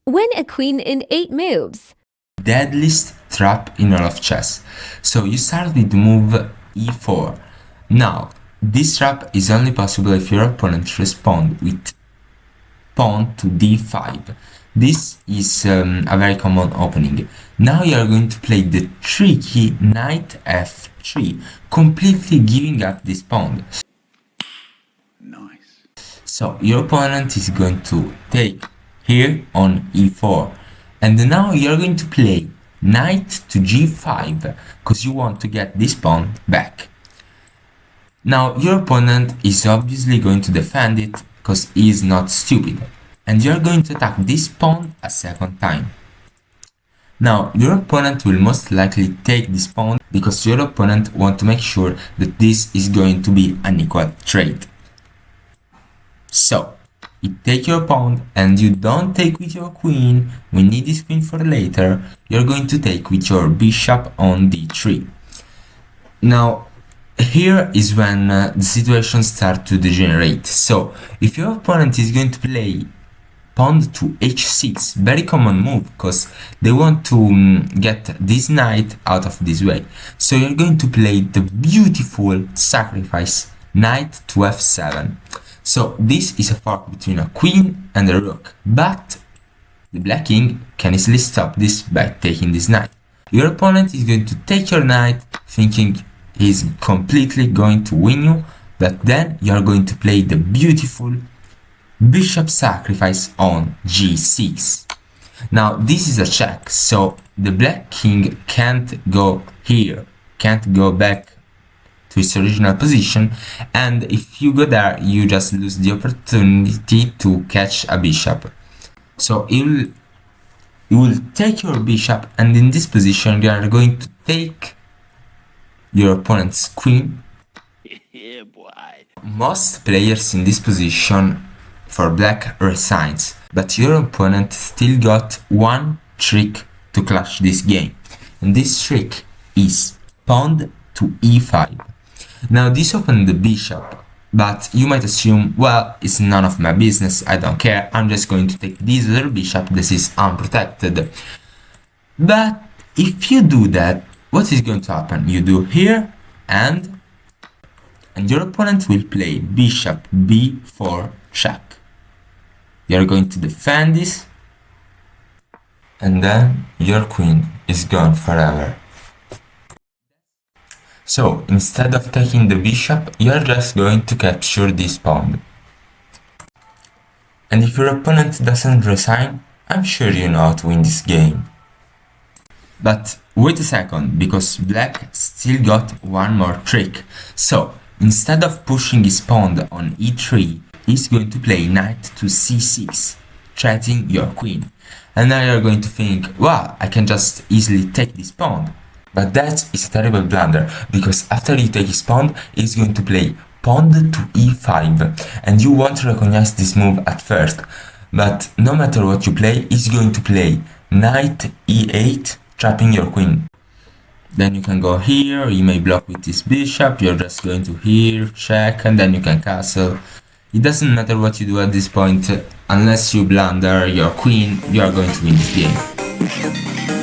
Win a queen in 8 moves. Deadliest trap in all of chess. So you start with move e4. Now, this trap is only possible if your opponent responds with pawn to d5. This is a very common opening. Now you are going to play the tricky knight f3, completely giving up this pawn. Nice. So your opponent is going to take here on e4, and now you are going to play knight to g5 because you want to get this pawn back. Now your opponent is obviously going to defend it because he is not stupid, and you are going to attack this pawn a second time. Now your opponent will most likely take this pawn because your opponent wants to make sure that this is going to be an equal trade. So you take your pawn and you don't take with your queen. We need this queen for later. You're going to take with your bishop on d3. Now here is when the situation starts to degenerate. So if your opponent is going to play pawn to h6, very common move because they want to get this knight out of this way. So you're going to play the beautiful sacrifice knight to f7. So this is a fork between a queen and a rook, but the black king can easily stop this by taking this knight. Your opponent is going to take your knight thinking he's completely going to win you, but then you are going to play the beautiful bishop sacrifice on g6. Now this is a check, so the black king can't go here, can't go back to its original position, and if you go there you just lose the opportunity to catch a bishop. So you will take your bishop, and in this position you are going to take your opponent's queen. Yeah, boy. Most players in this position for black resigns, but your opponent still got one trick to clutch this game, and this trick is pawn to e5. Now this opened the bishop, but you might assume, well, it's none of my business, I don't care, I'm just going to take this other bishop that is unprotected. But if you do that, what is going to happen? You do here, and your opponent will play bishop b4 check. You are going to defend this, and then your queen is gone forever. So instead of taking the bishop, you are just going to capture this pawn. And if your opponent doesn't resign, I'm sure you know how to win this game. But wait a second, because black still got one more trick. So instead of pushing his pawn on e3, he's going to play knight to c6, threatening your queen. And now you're going to think, wow, I can just easily take this pawn. But that is a terrible blunder, because after you take his pawn, he's going to play pawn to e5, and you won't recognize this move at first. But no matter what you play, he's going to play knight e8, trapping your queen. Then you can go here, you may block with this bishop, you're just going to here, check, and then you can castle. It doesn't matter what you do at this point, unless you blunder your queen, you are going to win this game.